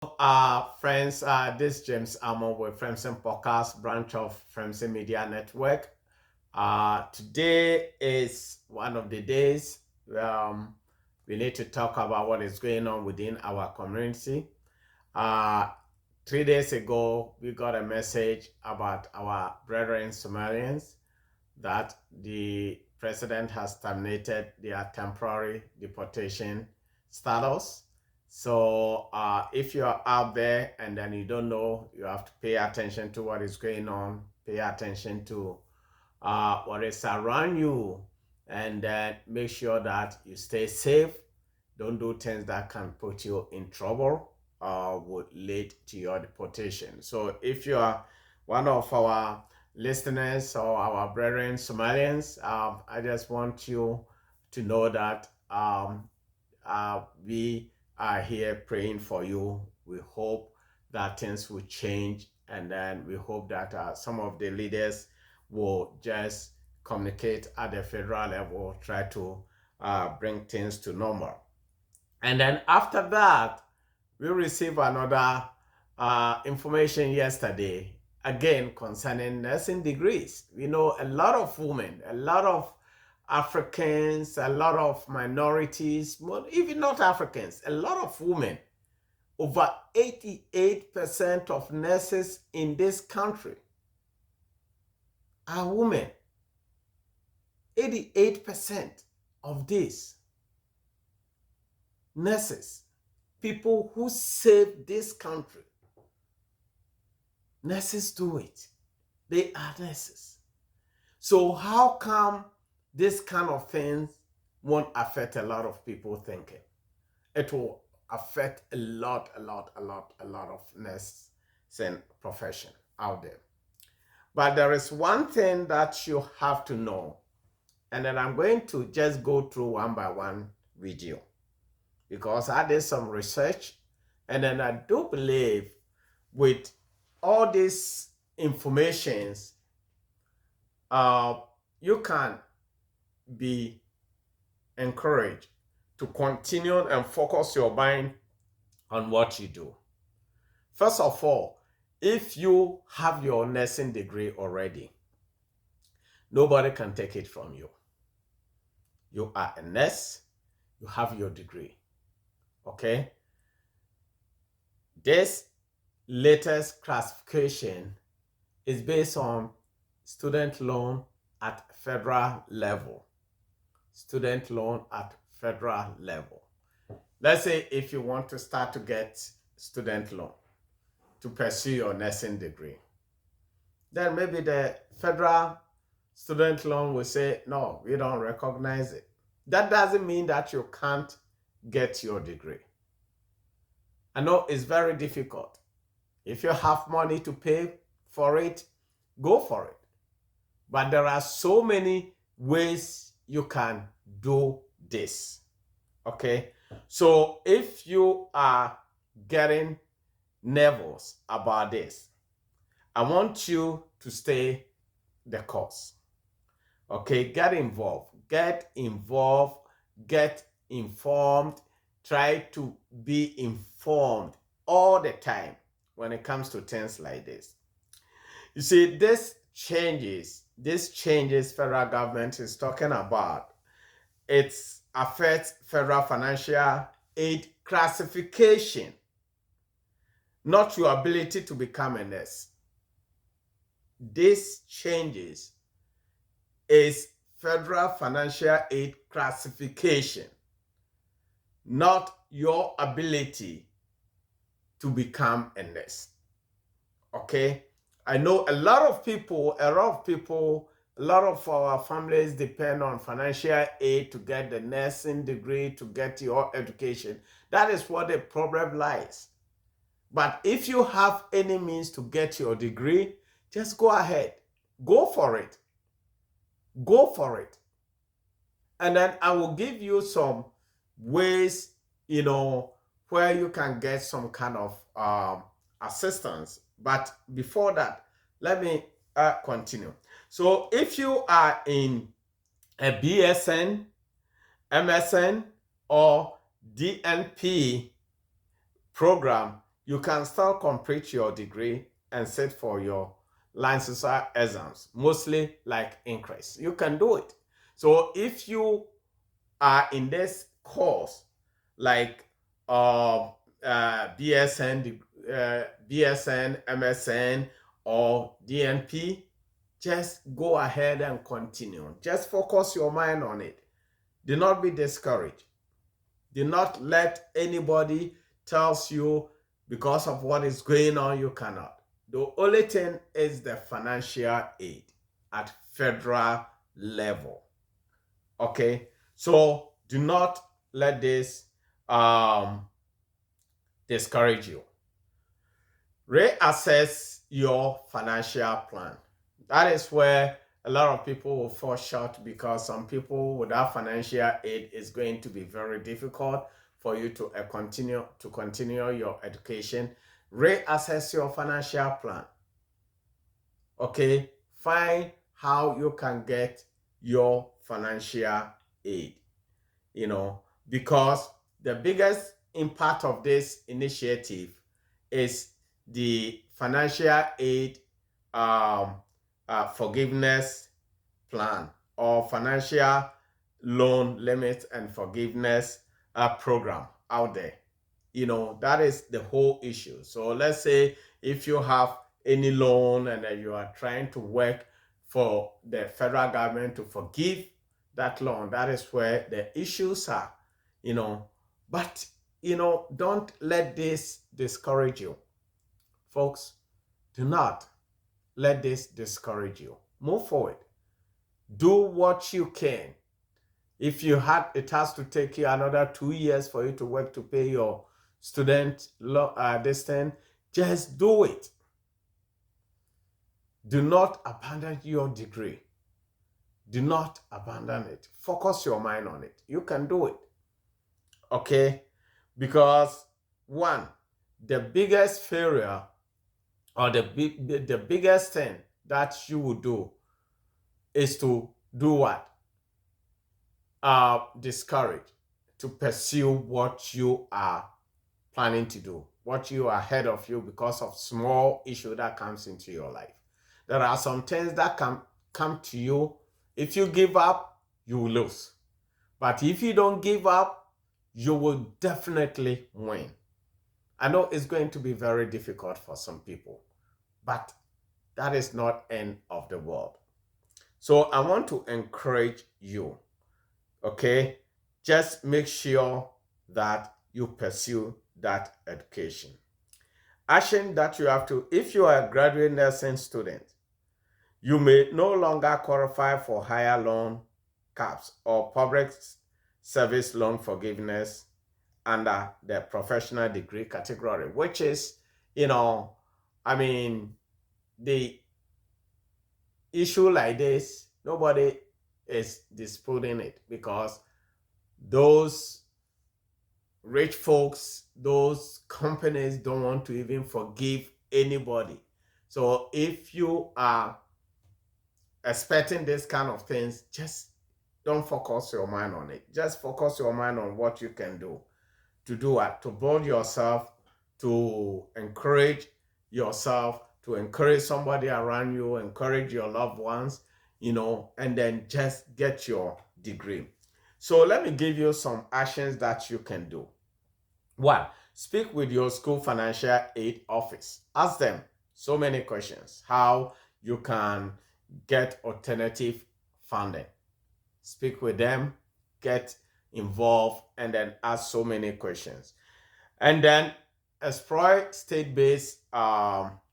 Friends, this is James Amo with Fremsen Podcast, branch of Fremsen Media Network. Today is one of the days we need to talk about what is going on within our community. Uh, 3 days ago, we got a message about our brethren Somalians that the president has terminated their temporary deportation status. So if you're out there and then you don't know, you have to pay attention to what is going on, pay attention to what is around you, and then make sure that you stay safe. Don't do things that can put you in trouble or would lead to your deportation. So if you are one of our listeners or our brethren Somalians, I just want you to know that we are here praying for you. We hope that things will change, and then we hope that some of the leaders will just communicate at the federal level, try to bring things to normal. And then after that, we received another information yesterday, again concerning nursing degrees. We know a lot of women, a lot of Africans, a lot of minorities, even not Africans, a lot of women. Over 88% of nurses in this country are women. 88% of these nurses, people who save this country, nurses do it. They are nurses. So how come this kind of things won't affect a lot of people thinking? It will affect a lot of nursing profession out there. But there is one thing that you have to know, and then I'm going to just go through one by one with you, because I did some research, and then I do believe with all these informations, you can be encouraged to continue and focus your mind on what you do. First of all, if you have your nursing degree already, nobody can take it from you. You are a nurse, you have your degree. Okay? This latest classification is based on student loan at federal level. Student loan at federal level. Let's say if you want to start to get student loan to pursue your nursing degree, then maybe the federal student loan will say, no, we don't recognize it. That doesn't mean that you can't get your degree. I know it's very difficult. If you have money to pay for it, go for it. But there are so many ways you can do this. Okay? So if you are getting nervous about this, I want you to stay the course. Okay? Get involved. Get informed. Try to be informed all the time when it comes to things like this. You see, this changes federal government is talking about, it affects federal financial aid classification, not your ability to become a nurse. This changes is federal financial aid classification, not your ability to become a nurse. Okay? I know a lot of our families depend on financial aid to get the nursing degree, to get your education. That is what the problem lies. But if you have any means to get your degree, just go ahead. Go for it. Go for it. And then I will give you some ways, where you can get some kind of assistance. But before that, let me continue. So if you are in a BSN, MSN, or DNP program, you can still complete your degree and sit for your licensure exams, mostly like increase. You can do it. So if you are in this course, like BSN, MSN, or DNP, just go ahead and continue. Just focus your mind on it. Do not be discouraged. Do not let anybody tells you because of what is going on you cannot. The only thing is the financial aid at federal level. Okay, so do not let this discourage you. Reassess your financial plan. That is where a lot of people will fall short, because some people without financial aid is going to be very difficult for you to continue your education. Reassess your financial plan. Okay, find how you can get your financial aid, because the biggest impact of this initiative is the financial aid forgiveness plan, or financial loan limit and forgiveness program out there. That is the whole issue. So let's say if you have any loan and you are trying to work for the federal government to forgive that loan, that is where the issues are. But don't let this discourage you, folks. Do not let this discourage you. Move forward. Do what you can. If it has to take you another 2 years for you to work to pay your student distance, just do it. Do not abandon your degree. Do not abandon it. Focus your mind on it. You can do it. Okay? Because one, the biggest failure, or the biggest thing that you will do is to do what? Discourage to pursue what you are planning to do, what you are ahead of you, because of small issue that comes into your life. There are some things that can come to you. If you give up, you will lose. But if you don't give up, you will definitely win. I know it's going to be very difficult for some people, but that is not end of the world. So I want to encourage you, okay? Just make sure that you pursue that education. Action that you have to, if you are a graduate nursing student, you may no longer qualify for higher loan caps or public service loan forgiveness under the professional degree category, which is, the issue like this, nobody is disputing it, because those rich folks, those companies don't want to even forgive anybody. So if you are expecting this kind of things, just don't focus your mind on it. Just focus your mind on what you can do to do it, to build yourself, to encourage yourself, to encourage somebody around you, encourage your loved ones, and then just get your degree. So let me give you some actions that you can do. One, speak with your school financial aid office. Ask them so many questions. How you can get alternative funding. Speak with them, get involved, and then ask so many questions. And then explore state-based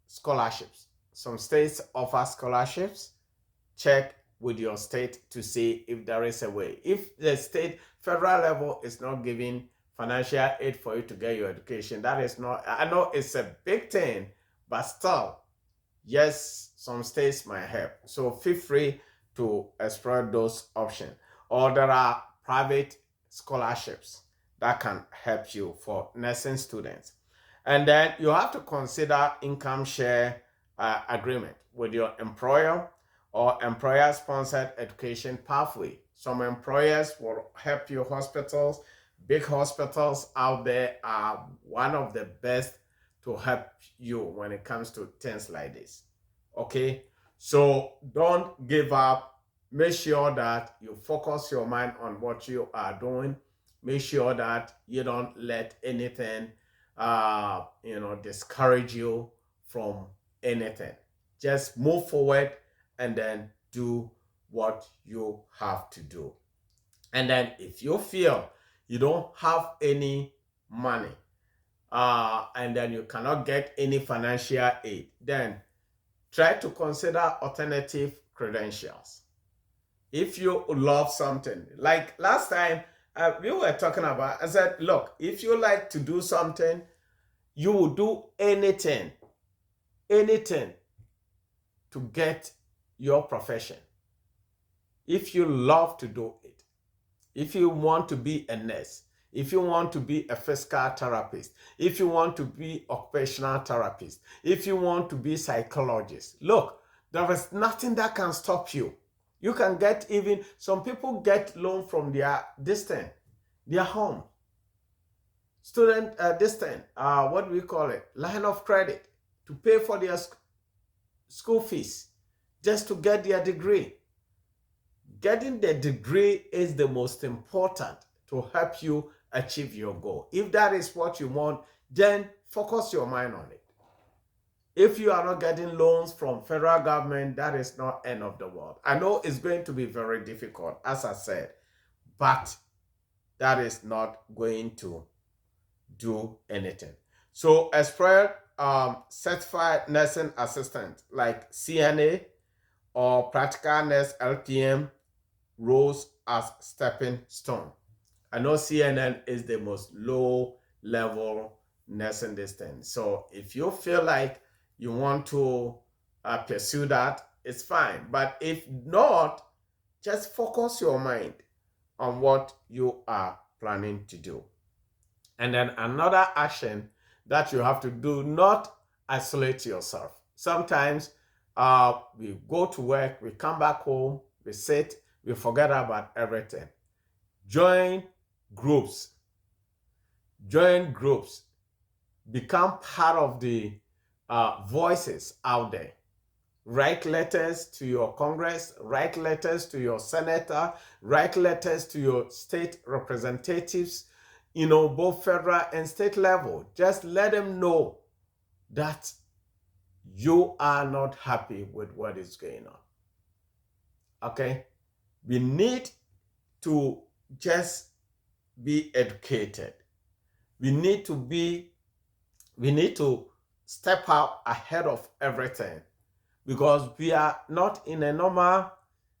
scholarships. Some states offer scholarships. Check with your state to see if there is a way. If the state federal level is not giving financial aid for you to get your education, that is not, I know it's a big thing, but still, yes, some states might help. So feel free to explore those options. Or there are private scholarships that can help you for nursing students. And then you have to consider income share agreement with your employer or employer-sponsored education pathway. Some employers will help you. Hospitals, big hospitals out there are one of the best to help you when it comes to things like this. Okay, so don't give up. Make sure that you focus your mind on what you are doing. Make sure that you don't let anything discourage you from anything. Just move forward and then do what you have to do. And then if you feel you don't have any money, and then you cannot get any financial aid, then try to consider alternative credentials. If you love something, like last time we were talking about, I said, look, if you like to do something, you will do anything to get your profession. If you love to do it, if you want to be a nurse, if you want to be a physical therapist, if you want to be occupational therapist, if you want to be psychologist, look, there is nothing that can stop you. You can get, even some people get loan from their distance, their home. Student distance, what do we call it? Line of credit to pay for their school fees just to get their degree. Getting the degree is the most important to help you achieve your goal. If that is what you want, then focus your mind on it. If you are not getting loans from federal government, that is not end of the world. I know it's going to be very difficult, as I said, but that is not going to do anything. So Aspire certified nursing assistant like CNA or practical nurse LPN rose as stepping stone. I know CNN is the most low level nursing distance. So if you feel like you want to pursue that, it's fine. But if not, just focus your mind on what you are planning to do. And then another action that you have to do, not isolate yourself. Sometimes we go to work, we come back home, we sit, we forget about everything. Join groups. Become part of the voices out there. Write letters to your Congress, write letters to your senator, write letters to your state representatives, both federal and state level. Just let them know that you are not happy with what is going on. Okay? We need to just be educated. We need to step out ahead of everything, because we are not in a normal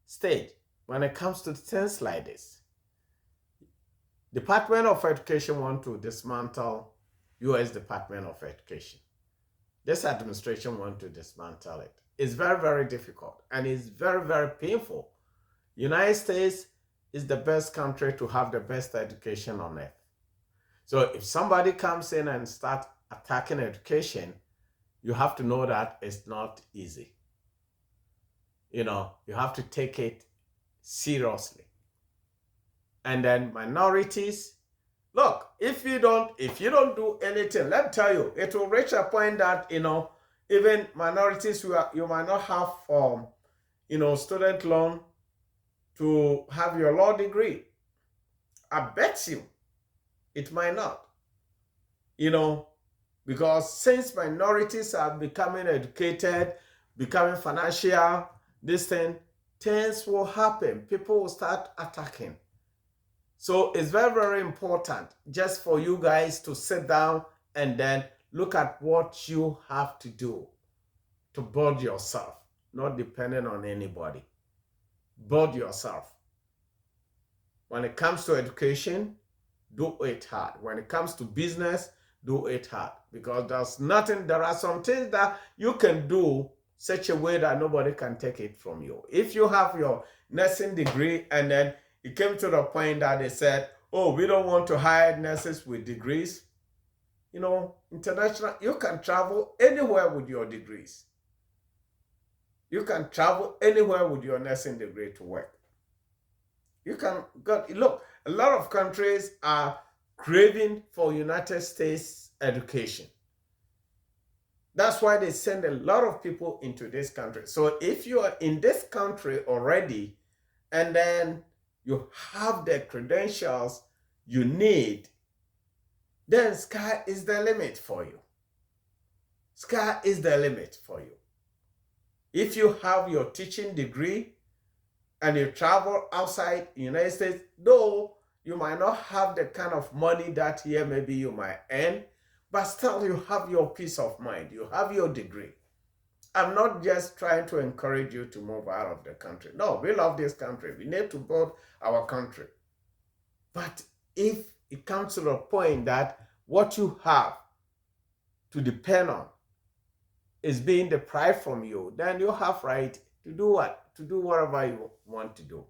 state when it comes to things like this. Department of Education want to dismantle U.S. Department of Education. This administration want to dismantle it. It's very, very difficult, and it's very, very painful. United States is the best country to have the best education on earth. So if somebody comes in and start attacking education, you have to know that it's not easy. You have to take it seriously. And then minorities, look, if you don't do anything, let me tell you, it will reach a point that, even minorities, you might not have, student loan to have your law degree. I bet you it might not. Because since minorities are becoming educated, becoming financial, things will happen. People will start attacking. So it's very, very important just for you guys to sit down and then look at what you have to do to build yourself, not depending on anybody. Build yourself. When it comes to education, do it hard. When it comes to business, do it hard. Because there are some things that you can do such a way that nobody can take it from you. If you have your nursing degree and then it came to the point that they said, oh, we don't want to hire nurses with degrees, international, you can travel anywhere with your degrees. You can travel anywhere with your nursing degree to work. Look, a lot of countries are craving for United States education. That's why they send a lot of people into this country. So if you are in this country already, and then you have the credentials you need, then sky is the limit for you. Sky is the limit for you. If you have your teaching degree and you travel outside the United States, though you might not have the kind of money that here maybe you might earn, but still you have your peace of mind. You have your degree. I'm not just trying to encourage you to move out of the country. No, we love this country. We need to build our country. But if it comes to the point that what you have to depend on is being deprived from you, then you have right to do what? To do whatever you want to do.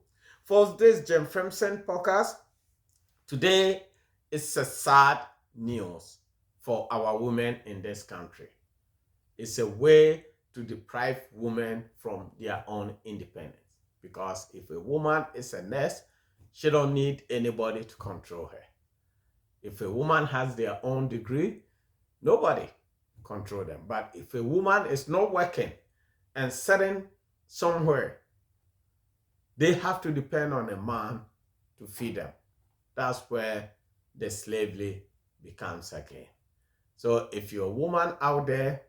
For this Jim Fremson podcast, today is a sad news for our women in this country. It's a way to deprive women from their own independence. Because if a woman is a nurse, she don't need anybody to control her. If a woman has their own degree, nobody control them. But if a woman is not working and sitting somewhere, they have to depend on a man to feed them. That's where the slavery becomes again. So if you're a woman out there,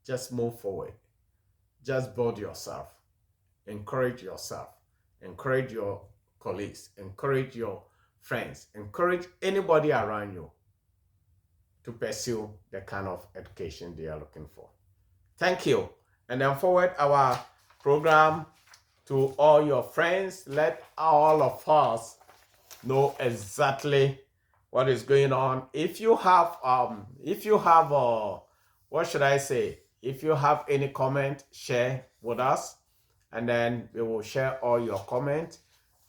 just move forward. Just build yourself. Encourage yourself. Encourage your colleagues. Encourage your friends. Encourage anybody around you to pursue the kind of education they are looking for. Thank you. And then forward our program to all your friends. Let all of us know exactly what is going on. If you have what should I say? If you have any comment, share with us, and then we will share all your comments.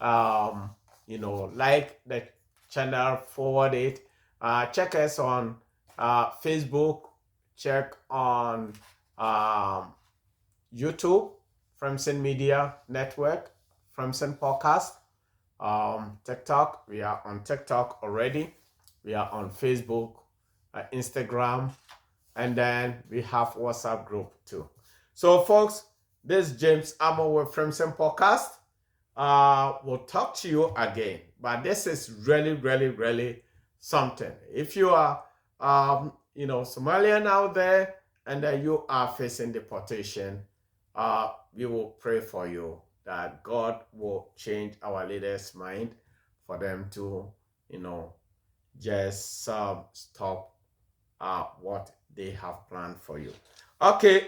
Like the channel, forward it. Check us on Facebook. Check on YouTube, Fremson Media Network, Fremson Podcast. TikTok, we are on TikTok already. We are on Facebook, Instagram, and then we have WhatsApp group too. So folks, this is James Amo with Fremson Podcast. We'll talk to you again, but this is really, really, really something. If you are, Somalian out there and you are facing deportation, we will pray for you that God will change our leaders' mind for them to, just stop what they have planned for you. Okay.